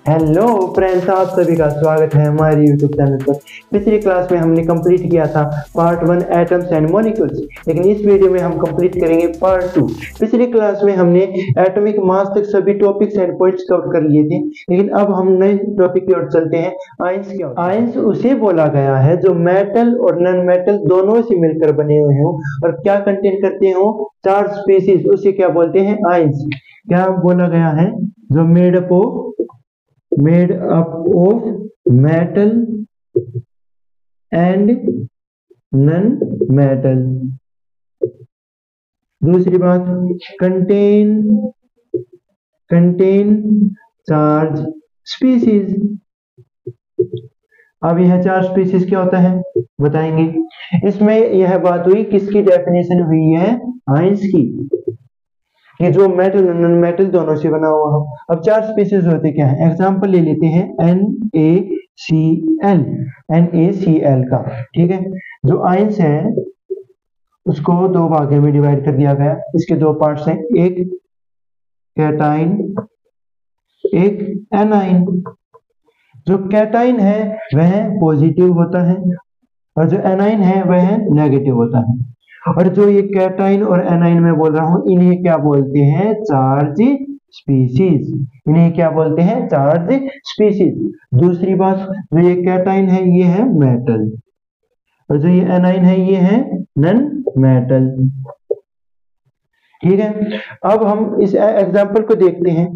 Hello friends, आप सभी का स्वागत है हमारे यूट्यूब चैनल पर। पिछली क्लास में हमने कंप्लीट किया था पार्ट 1 एटम्स एंड मॉलिक्यूल्स, लेकिन इस वीडियो में हम कंप्लीट करेंगे पार्ट 2। पिछली क्लास में हमने एटॉमिक मास तक सभी टॉपिक्स एंड पॉइंट्स कवर कर लिए थे, लेकिन अब हम नए टॉपिक की ओर चलते हैं। आयंस क्या होता है? आयंस उसे बोला गया है जो मेटल और नॉन मेटल दोनों से मिलकर बने हुए हों और क्या कंटेन करते हो, चार्ज स्पीशीज, उसे क्या बोलते हैं? आयंस। क्या बोला गया है? जो made up of metal and non-metal। दूसरी बात, contain charge species। अब यह चार्ज स्पीसीज क्या होता है बताएंगे। इसमें यह बात हुई, किसकी डेफिनेशन हुई है? आयंस की, कि जो मेटल और नॉन मेटल दोनों से बना हुआ हो। अब चार स्पीशीज होते क्या है? एग्जांपल ले लेते हैं NaCl का। ठीक है, जो आयंस है उसको दो भागों में डिवाइड कर दिया गया। इसके दो पार्ट्स हैं, एक कैटाइन, एक एनाइन। जो कैटाइन है वह पॉजिटिव होता है और जो एनाइन है वह नेगेटिव होता है। और जो ये कैटाइन और एनाइन में बोल रहा हूं, इन्हें क्या बोलते हैं? Charge species. इन्हें क्या बोलते हैं? Charge species. दूसरी बात, जो ये कैटाइन है ये है मेटल और जो ये एनाइन है ये है नॉन मेटल। ठीक है, अब हम इस एग्जांपल को देखते हैं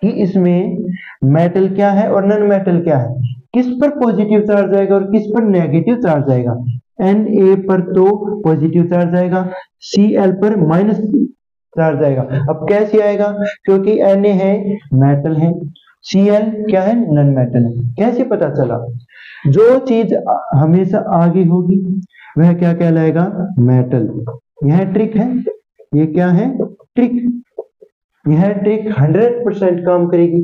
कि इसमें मेटल क्या है और नॉन मेटल क्या है, किस पर पॉजिटिव चार्ज आएगा और किस पर नेगेटिव चार्ज आएगा। Na पर तो पॉजिटिव चार्ज आएगा, Cl पर माइनस चार्ज आएगा। अब कैसे आएगा? क्योंकि Na है मेटल है, Cl क्या है? नॉन मेटल है। कैसे पता चला? जो चीज हमेशा आगे होगी वह क्या कहलाएगा? मेटल। यह ट्रिक है। ये क्या है? ट्रिक। यह ट्रिक 100% काम करेगी।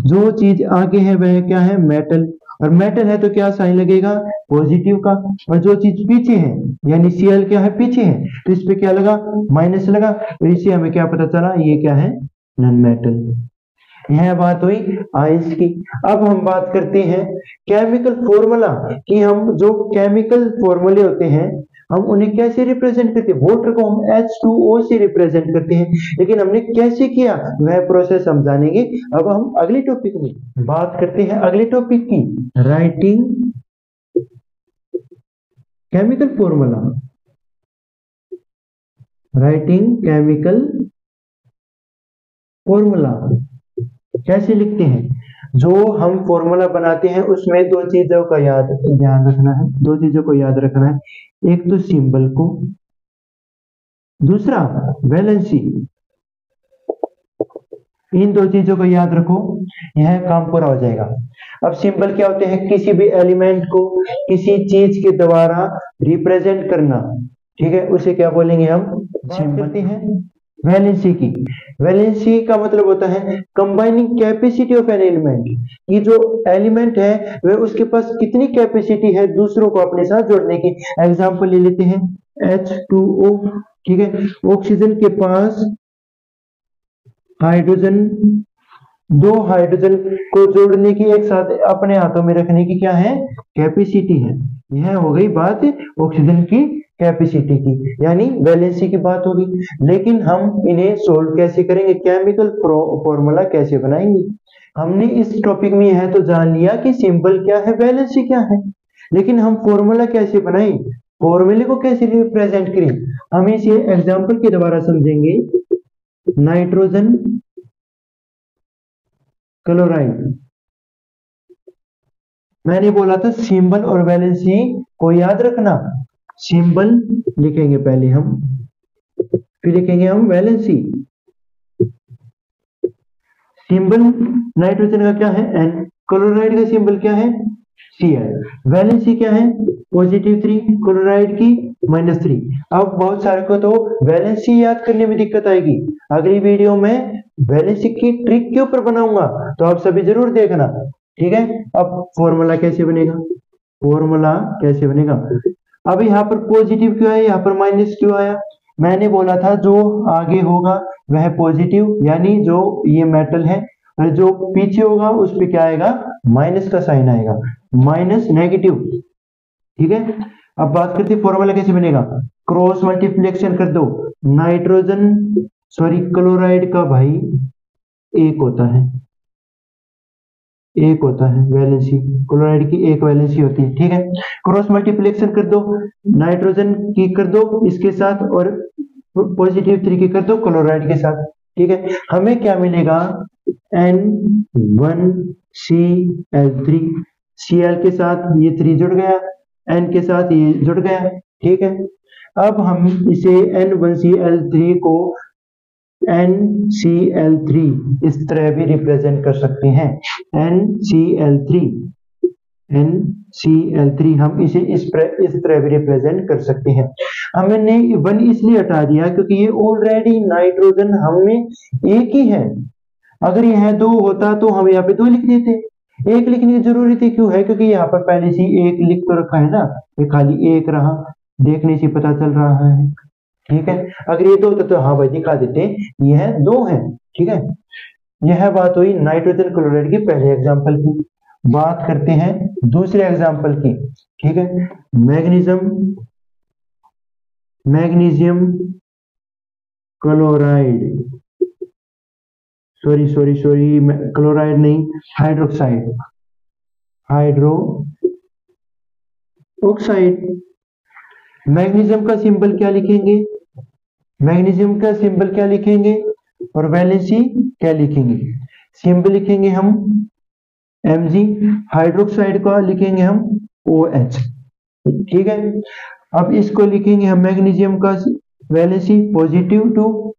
जो चीज आगे है वह क्या है? मेटल। और मेटल है तो क्या साइन लगेगा? पॉजिटिव का। और जो चीज पीछे है, यानी Cl क्या है? पीछे है, तो इस पे क्या लगा? माइनस लगा। तो इससे हमें क्या पता चला? ये क्या है? Non metal. यह बात हुई आयंस की। अब हम बात करते हैं केमिकल फॉर्मूला, कि हम जो केमिकल फॉर्मूले होते हैं हम उन्हें कैसे रिप्रेजेंट करते हैं। वाटर को हम H2O से रिप्रेजेंट करते हैं, लेकिन हमने कैसे किया वह प्रोसेस हम जानेंगे। अब हम अगले टॉपिक में बात करते हैं, अगले टॉपिक की, writing chemical formula. Writing chemical formula कैसे लिखते हैं? जो हम फॉर्मूला बनाते हैं उसमें दो चीजों का ध्यान रखना है, दो चीजों को याद रखना है। एक तो सिंबल को, दूसरा वैलेंसी। इन दो चीजों को याद रखो, यह काम पूरा हो जाएगा। अब सिंबल क्या होते हैं? किसी भी एलिमेंट को किसी चीज के द्वारा रिप्रेजेंट करना। ठीक है, उसे क्या बोलेंगे हम? सिंबल। करते हैं वैलेंसी की। वैलेंसी का मतलब होता है combining capacity of an element. ये जो एलिमेंट है वह उसके पास कितनी कैपेसिटी है दूसरों को अपने साथ जोड़ने की। एग्जांपल ले लेते हैं H2O। ठीक है, ऑक्सीजन के पास हाइड्रोजन, दो हाइड्रोजन को जोड़ने की, एक साथ अपने हाथों में रखने की क्या है? कैपेसिटी है। यह हो गई बात ऑक्सीजन की कैपेसिटी की, यानी वैलेंसी की बात होगी। लेकिन हम इन्हें सोल्व कैसे करेंगे? केमिकल फॉर्मूला कैसे बनाएंगे? हमने इस टॉपिक में यह तो जान लिया कि सिंबल क्या है, वैलेंसी क्या है, लेकिन हम फॉर्मूला कैसे बनाएं, फॉर्मूले को कैसे रिप्रेजेंट करें, हम इसे एग्जांपल के द्वारा समझेंगे। Nitrogen chloride. मैंने बोला था सिंबल और वैलेंसी को याद रखना। सिंबल लिखेंगे पहले हम, फिर लिखेंगे हम वैलेंसी। सिंबल नाइट्रोजन का क्या है? N। क्लोराइड का सिंबल क्या है? Cl। वैलेंसी क्या है? पॉजिटिव 3, क्लोराइड की -3। अब बहुत सारे को तो वैलेंसी याद करने में दिक्कत आएगी। अगली वीडियो में वैलेंसी की ट्रिक के ऊपर बनाऊंगा, तो आप सभी जरूर देखना। ठीक है, अब फॉर्मूला कैसे बनेगा? फॉर्मूला कैसे बनेगा? अब यहाँ पर पॉजिटिव क्यों आया, यहाँ पर माइनस क्यों आया? मैंने बोला था जो आगे होगा वह पॉजिटिव, यानी जो ये मेटल है और जो पीछे होगा उस पे क्या आएगा, माइनस का साइन आएगा, माइनस नेगेटिव। ठीक है, अब बात करते हैं फॉर्मूला कैसे बनेगा। क्रॉस मल्टीप्लिकेशन कर दो, नाइट्रोजन सॉरी क्लोराइड का भाई एक होता है, एक होता है वैलेंसी, क्लोराइड की एक वैलेंसी होती है। ठीक है, क्रॉस मल्टीप्लिकेशन कर दो, नाइट्रोजन की कर दो इसके साथ और पॉजिटिव 3 की कर दो क्लोराइड के साथ। ठीक है, हमें क्या मिलेगा, N1Cl3, Cl के साथ ये 3 जुड़ गया, N के साथ ये जुड़ गया। ठीक है, अब हम इसे N1Cl3 को NCl3 इस तरह भी रिप्रेजेंट कर सकते हैं, NCl3 हम इसे इस तरह भी रिप्रेजेंट कर सकते हैं। हमने 1 इसलिए हटा दिया क्योंकि ये ऑलरेडी नाइट्रोजन हमें एक ही है, अगर यह 2 होता तो हम यहाँ पे 2 लिख देते, एक लिखने की जरूरत ही क्यों है, क्योंकि यहाँ पर पहले से एक लिख तो रखा है ना, ये खाली एक रहा, देखने से पता चल रहा है। ठीक है, अगर ये 2 होता तो हाँ भाई दिखा देते यह 2 है। ठीक है, यह बात हुई नाइट्रोजन क्लोराइड की पहले एग्जांपल की। बात करते हैं दूसरे एग्जांपल की। ठीक है, मैग्नीशियम क्लोराइड, सॉरी क्लोराइड नहीं, हाइड्रोक्साइड। मैग्नीशियम का सिंबल क्या लिखेंगे, मैग्नीशियम का सिंबल क्या लिखेंगे और वैलेंसी क्या लिखेंगे, सिंबल लिखेंगे हम Mg, हाइड्रोक्साइड का लिखेंगे हम OH। ठीक है, अब इसको लिखेंगे हम मैग्नीशियम का वैलेंसी +2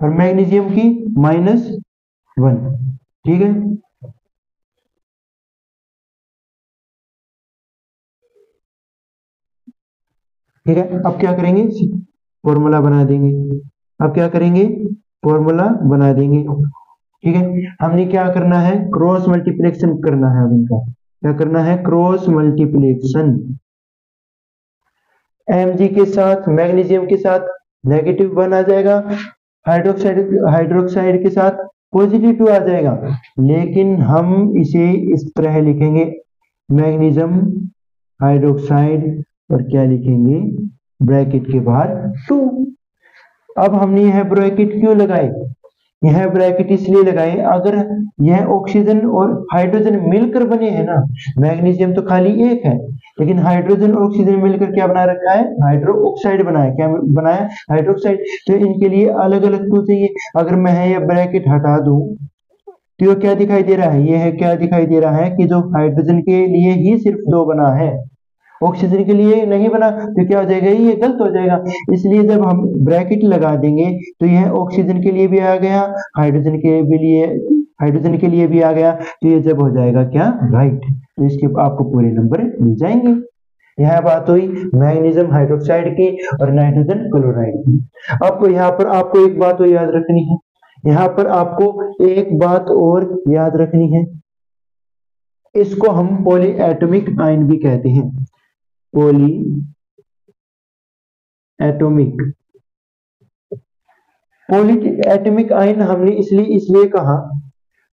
और मैग्नीशियम की -1। ठीक है, ठीक है, अब क्या करेंगे, फॉर्मूला बना देंगे। अब क्या करेंगे, फॉर्मूला बना देंगे। ठीक है, हमने क्या करना है, क्रॉस मल्टीप्लिकेशन करना है। अब इनका क्या करना है, क्रॉस मल्टीप्लिकेशन। Mg के साथ मैग्नीशियम के साथ -1 आ जाएगा, हाइड्रोक्साइड के साथ +2 आ जाएगा, लेकिन हम इसे इस तरह लिखेंगे, मैग्नीशियम हाइड्रोक्साइड और क्या लिखेंगे, ब्रैकेट के बाहर 2। अब हमने यह ब्रैकेट क्यों लगाए, यह ब्रैकेट इसलिए लगाए, अगर यह ऑक्सीजन और हाइड्रोजन मिलकर बने हैं ना, मैग्नीशियम तो खाली एक है, लेकिन हाइड्रोजन और ऑक्सीजन मिलकर क्या बना रखा है, हाइड्रोक्साइड बनाया, क्या बनाया, हाइड्रोक्साइड। तो इनके लिए अलग अलग क्यों चाहिए, अगर मैं ये ब्रैकेट हटा दूं तो ये क्या दिखाई दे रहा है, यह क्या दिखाई दे रहा है कि जो हाइड्रोजन के लिए ही सिर्फ 2 बना है, ऑक्सीजन के लिए नहीं बना, तो क्या हो जाएगा, ये गलत हो जाएगा। इसलिए जब हम ब्रैकेट लगा देंगे तो यह ऑक्सीजन के लिए भी आ गया, हाइड्रोजन के लिए भी आ गया, तो ये जब हो जाएगा क्या, राइट। तो इसके आपको पूरे नंबर मिल जाएंगे। यह बात हुई मैग्नीशियम हाइड्रोक्साइड की और नाइट्रोजन क्लोराइड की। आपको यहाँ पर आपको एक बात और याद रखनी है, यहाँ पर आपको एक बात और याद रखनी है, इसको हम पॉली एटॉमिक आयन भी कहते हैं, पॉली एटॉमिक आयन हमने इसलिए कहा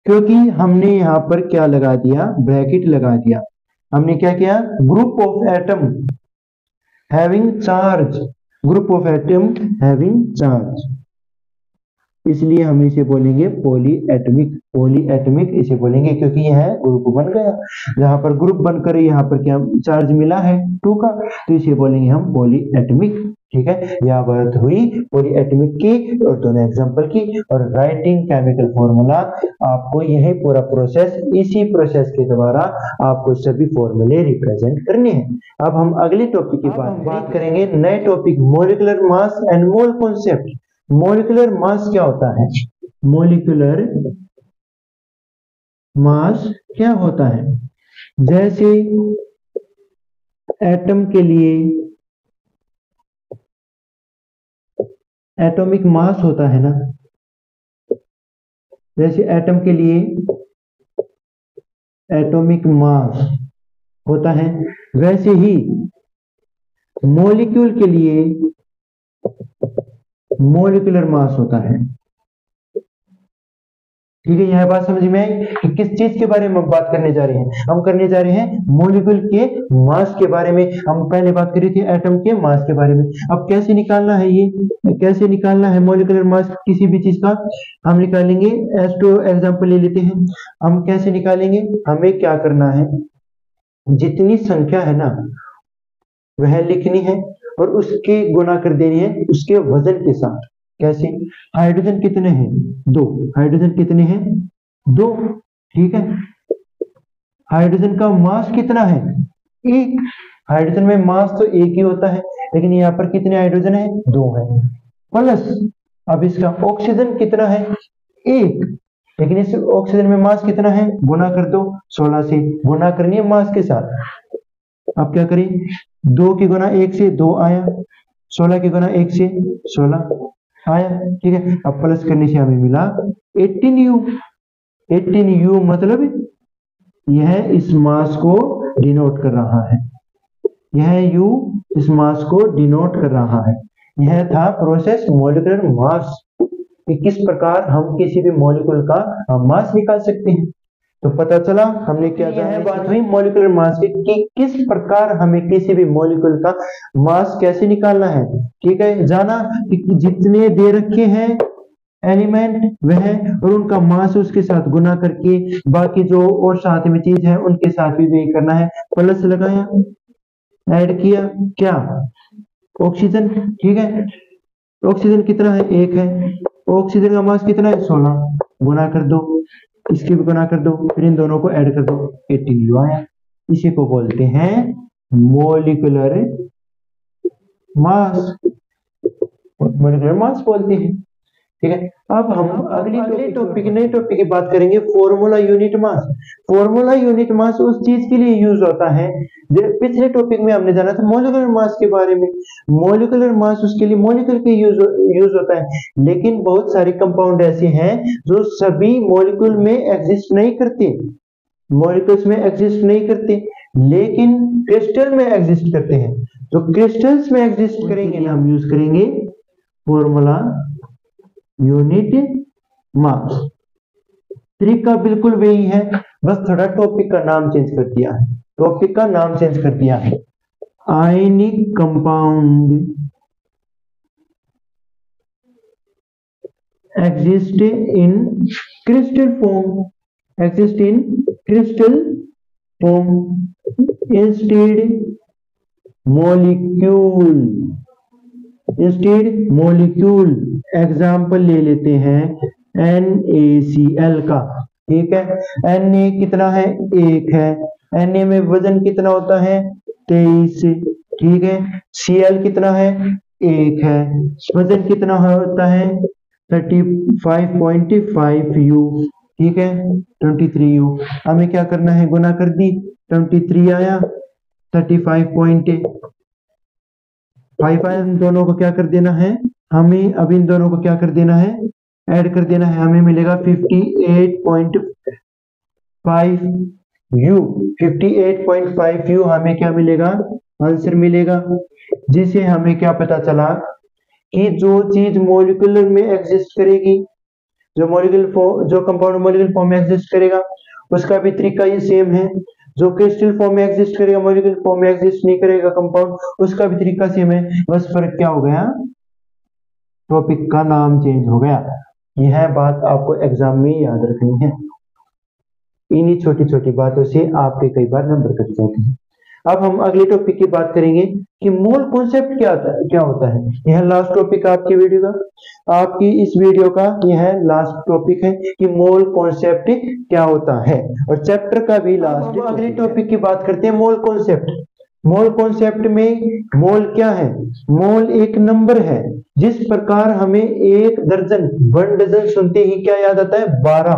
क्योंकि हमने यहां पर क्या लगा दिया, ब्रैकेट लगा दिया। हमने क्या किया, group of atom having charge, group of atom having charge, इसलिए हम इसे बोलेंगे पॉली एटमिक इसे बोलेंगे, क्योंकि यह ग्रुप बन गया, जहां पर ग्रुप बनकर यहाँ पर क्या चार्ज मिला है 2 का, तो इसे बोलेंगे हम पॉली एटमिक। ठीक है, यह बात हुई पॉली एटमिक की और दोनों एग्जांपल की। और राइटिंग केमिकल फॉर्मूला, आपको यही पूरा प्रोसेस, इसी प्रोसेस के द्वारा आपको सभी फॉर्मूले रिप्रेजेंट करने हैं। अब हम अगले टॉपिक की बात करेंगे, नए topic molecular mass and mole concept. Molecular mass क्या होता है, मॉलिक्यूलर मास क्या होता है, जैसे एटम के लिए एटॉमिक मास होता है ना, जैसे एटम के लिए एटॉमिक मास होता है, वैसे ही मॉलिक्यूल के लिए मॉलिक्यूलर मास होता है। ठीक है, यह बात समझ में आई कि किस चीज के बारे में हम बात करने जा रहे हैं। हम करने जा रहे हैं मॉलिक्यूल के मास के बारे में। हम पहले बात करी थी एटम के मास के बारे में। अब कैसे निकालना है, ये कैसे निकालना है मॉलिक्यूलर मास किसी भी चीज का, हम निकालेंगे। एस्ट्रो एग्जांपल ले लेते हैं। हम कैसे निकालेंगे, हमें क्या करना है, जितनी संख्या है ना वह लिखनी है और उसके गुना कर देनी है उसके वजन के साथ। कैसे, हाइड्रोजन कितने हैं, 2। हाइड्रोजन कितने हैं, 2। ठीक है, हाइड्रोजन का मास कितना है, 1। हाइड्रोजन में मास तो 1 ही होता है, लेकिन यहाँ पर कितने हाइड्रोजन है, 2 है। प्लस अब इसका ऑक्सीजन कितना है, 1, लेकिन इस ऑक्सीजन में मास कितना है, गुना कर दो 16 से, गुना करनी है मास के साथ। अब क्या करें, 2 की गुना 1 से 2 आया, 16 की गुना 1 से 16 आया। ठीक है, अब प्लस करने से हमें मिला 18U। 18U मतलब यह इस मास को डिनोट कर रहा है, यह U इस मास को डिनोट कर रहा है। यह था प्रोसेस मॉलिक्यूलर मास, कि किस प्रकार हम किसी भी मॉलिक्यूल का मास निकाल सकते हैं। तो पता चला हमने क्या जाना, यह बात हुई मॉलिक्यूलर मास की कि किस प्रकार हमें किसी भी मॉलिक्यूल का मास कैसे निकालना है। ठीक है, जाना कि जितने दे रखे हैं एलिमेंट वह और उनका मास उसके साथ गुना करके बाकी जो और साथ में चीज है उनके साथ भी वही करना है। प्लस लगाया, ऐड किया, क्या, ऑक्सीजन। ठीक है, ऑक्सीजन कितना है, 1 है। ऑक्सीजन का मास कितना है, 16, गुना कर दो, इसकी भी गुना कर दो, फिर इन दोनों को ऐड कर दो, 18U आया। इसी को बोलते हैं मॉलिक्यूलर मास, मॉलिक्यूलर मास बोलते हैं। ठीक है, अब हम अगली टॉपिक नई टॉपिक की बात करेंगे, formula unit mass. Formula unit mass उस चीज के लिए यूज होता है, पिछले टॉपिक में हमने जाना था मॉलिक्यूलर मास के बारे में। मॉलिक्यूलर मास उसके लिए मॉलिक्यूल के यूज होता है, लेकिन बहुत सारे कंपाउंड ऐसे हैं जो सभी मॉलिक्यूल में एग्जिस्ट नहीं करते, मॉलिक्यूल्स में एग्जिस्ट नहीं करते, लेकिन क्रिस्टल में एग्जिस्ट करते हैं। तो क्रिस्टल्स में एग्जिस्ट करेंगे ना, हम यूज करेंगे फॉर्मूला यूनिट मास। तरीका बिल्कुल वही है, बस थोड़ा टॉपिक का नाम चेंज कर दिया है, टॉपिक का नाम चेंज कर दिया है। Ionic compound exist in crystal form, exist in crystal form instead molecule, instead molecule. Example ले लेते हैं NaCl का। ठीक है, Na कितना है, 1 है। Na में वजन कितना होता है, 23। ठीक है, Cl कितना है, 1 है। वजन कितना होता है, 35.5U। ठीक है, 23U। हमें क्या करना है, गुना कर दी, 23 आया, 35.5 आया। इन दोनों को क्या कर देना है हमें, अब इन दोनों को क्या कर देना है, ऐड कर देना है। हमें मिलेगा 58.5U। 58.5U हमें क्या मिलेगा, आंसर मिलेगा। जिसे हमें क्या पता चला कि जो चीज मॉलिक्यूलर में एग्जिस्ट करेगी, जो कंपाउंड मॉलिक्यूलर फॉर्म में एग्जिस्ट करेगा उसका भी तरीका ये सेम है। जो क्रिस्टल फॉर्म में एग्जिस्ट करेगा, मॉलिक्यूलर फॉर्म में एग्जिस्ट नहीं करेगा कंपाउंड, उसका भी तरीका सेम है। बस फर्क क्या हो गया, टॉपिक का नाम चेंज हो गया। यह बात आपको एग्जाम में याद रखनी है। इन्हीं छोटी छोटी बातों से आपके कई बार नंबर कट जाते हैं। अब हम अगले टॉपिक की बात करेंगे कि मोल कॉन्सेप्ट क्या होता है। यह लास्ट टॉपिक आपकी वीडियो का, आपकी इस वीडियो का यह लास्ट टॉपिक है कि मोल कॉन्सेप्ट क्या होता है, और चैप्टर का भी लास्ट। अगले टॉपिक की बात करते हैं मोल कॉन्सेप्ट। मोल कॉन्सेप्ट में मोल क्या है, मोल एक नंबर है। जिस प्रकार हमें 1 दर्जन 1 डजन सुनते ही क्या याद आता है, 12,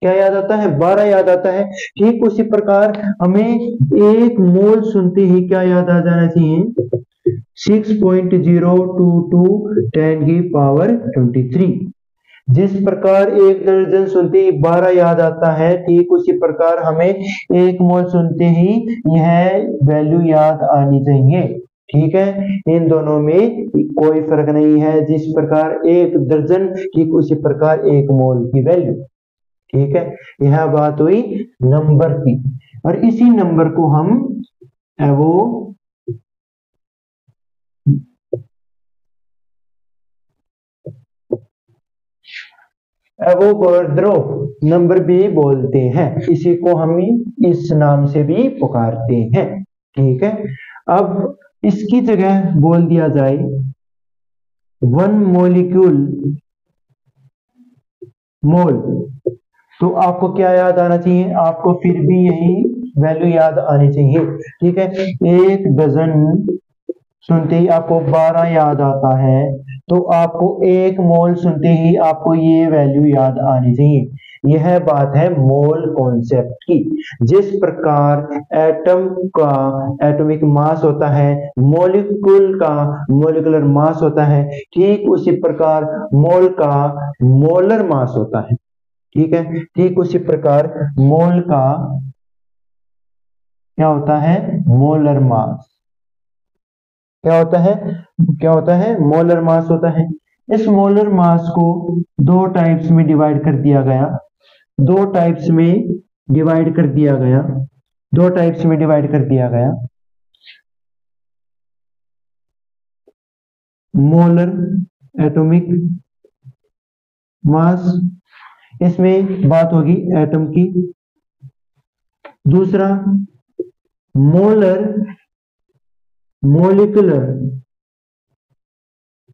क्या याद आता है, 12 याद आता है। ठीक उसी प्रकार हमें 1 मोल सुनते ही क्या याद आ जाना चाहिए, 6.022 10 की पावर 23। जिस प्रकार 1 दर्जन सुनते ही 12 याद आता है, ठीक उसी प्रकार हमें 1 मोल सुनते ही यह वैल्यू याद आनी चाहिए। ठीक है, इन दोनों में कोई फर्क नहीं है। जिस प्रकार 1 दर्जन, ठीक उसी प्रकार 1 मोल की वैल्यू। ठीक है, यह बात हुई नंबर की, और इसी नंबर को हम एवोगाड्रो नंबर भी बोलते हैं, इसी को हम इस नाम से भी पुकारते हैं। ठीक है, अब इसकी जगह बोल दिया जाए 1 मॉलिक्यूल मोल, तो आपको क्या याद आना चाहिए? आपको फिर भी यही वैल्यू याद आनी चाहिए। ठीक है, 1 डजन सुनते ही आपको 12 याद आता है, तो आपको 1 मोल सुनते ही आपको ये वैल्यू याद आनी चाहिए। यह बात है मोल कॉन्सेप्ट की। जिस प्रकार एटम का एटॉमिक मास होता है, मॉलिक्यूल का मॉलिक्यूलर मास होता है, ठीक उसी प्रकार मोल का मोलर मास होता है। ठीक है, ठीक उसी प्रकार मोल का क्या होता है? Molar mass. क्या होता है? मोलर मास होता है। इस मोलर मास को 2 टाइप्स में डिवाइड कर दिया गया, 2 टाइप्स में डिवाइड कर दिया गया, 2 टाइप्स में डिवाइड कर दिया गया। मोलर एटॉमिक मास, इसमें बात होगी एटम की। दूसरा molar molecular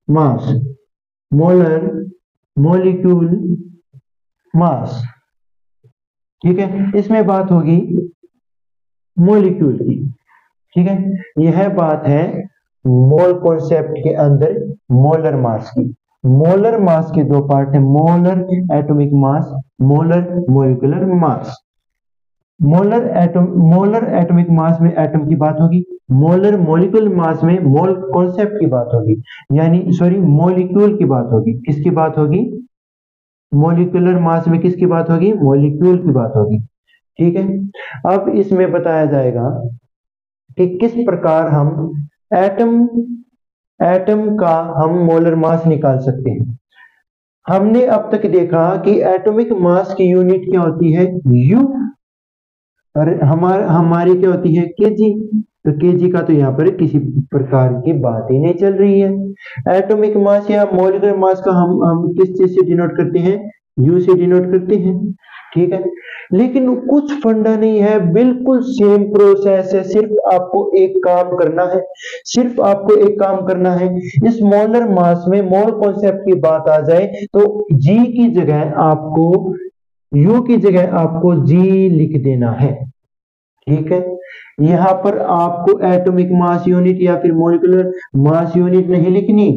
mass, molar molecule mass. ठीक है, इसमें बात होगी मॉलिक्यूल की। ठीक है, यह बात है मोल कॉन्सेप्ट के अंदर मोलर मास की। मोलर मास के 2 पार्ट है, molar atomic mass, molar molecular mass. Molar atomic mass में एटम की बात होगी, मोलर मॉलिक्यूल मास में मोल कॉन्सेप्ट की बात होगी, यानी सॉरी मॉलिक्यूल की बात होगी। किसकी बात होगी? मॉलिक्यूलर मास में किसकी बात होगी? मॉलिक्यूल की बात होगी। ठीक है, अब इसमें बताया जाएगा कि किस प्रकार हम एटम का हम मोलर मास निकाल सकते हैं। हमने अब तक देखा कि एटॉमिक मास की यूनिट क्या होती है? यू, और हमारी क्या होती है? केजी। तो केजी का तो यहाँ पर किसी प्रकार की बात ही नहीं चल रही है। एटॉमिक मास या मॉलिक्यूलर मास का हम किस चीज से डिनोट करते हैं? यू से डिनोट करते हैं। ठीक है, लेकिन कुछ फंडा नहीं है, बिल्कुल सेम प्रोसेस है। सिर्फ आपको एक काम करना है, सिर्फ आपको एक काम करना है। इस मोलर मास में मोल कॉन्सेप्ट की बात आ जाए तो जी की जगह आपको, यू की जगह आपको जी लिख देना है। ठीक है, यहां पर आपको एटॉमिक मास यूनिट या फिर मॉलिक्यूलर मास यूनिट नहीं लिखनी,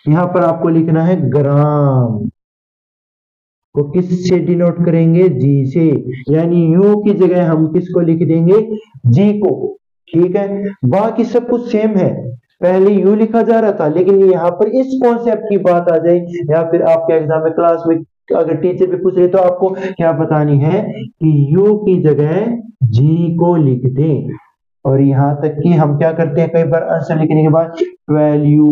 यहां पर आपको लिखना है ग्राम। को किससे डिनोट करेंगे? जी से, यानी यू की जगह हम किसको लिख देंगे? जी को। ठीक है, बाकी सब कुछ सेम है, पहले यू लिखा जा रहा था, लेकिन यहाँ पर इस कॉन्सेप्ट की बात आ जाए या फिर आपके एग्जाम में क्लास में अगर टीचर भी पूछ रहे तो आपको क्या बतानी है कि यू की जगह जी को लिख दें। और यहां तक कि हम क्या करते हैं, कई बार आंसर लिखने के बाद 12u,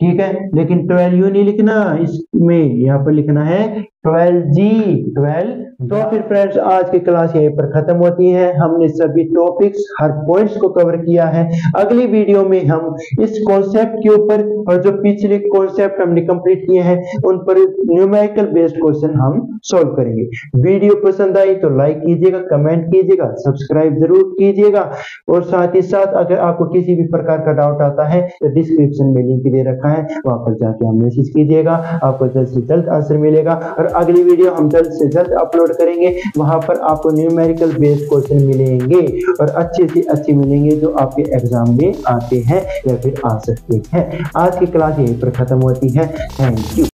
ठीक है, लेकिन 12u नहीं लिखना, इसमें यहाँ पर लिखना है 12g, 12। तो फिर फ्रेंड्स आज की क्लास यहीं पर खत्म होती है। हमने सभी टॉपिक्स हर पॉइंट्स को कवर किया है। अगली वीडियो में हम इस कॉन्सेप्ट के ऊपर और जो पिछले कॉन्सेप्ट हमने कंप्लीट किए हैं उन पर न्यूमेरिकल बेस्ड क्वेश्चन हम सॉल्व करेंगे। वीडियो पसंद आई तो लाइक कीजिएगा, कमेंट कीजिएगा, सब्सक्राइब जरूर कीजिएगा, और साथ ही साथ अगर आपको किसी भी प्रकार का डाउट आता है तो डिस्क्रिप्शन में लिंक दे रखा है, वहां पर जाके हम मैसेज कीजिएगा, आपको जल्द से जल्द आंसर मिलेगा। और अगली वीडियो हम जल्द से जल्द अपलोड करेंगे, वहां पर आपको न्यूमेरिकल बेस्ड क्वेश्चन मिलेंगे और अच्छे से अच्छे मिलेंगे जो आपके एग्जाम में आते हैं या फिर आ सकते हैं। आज की क्लास यहीं पर खत्म होती है। Thank you.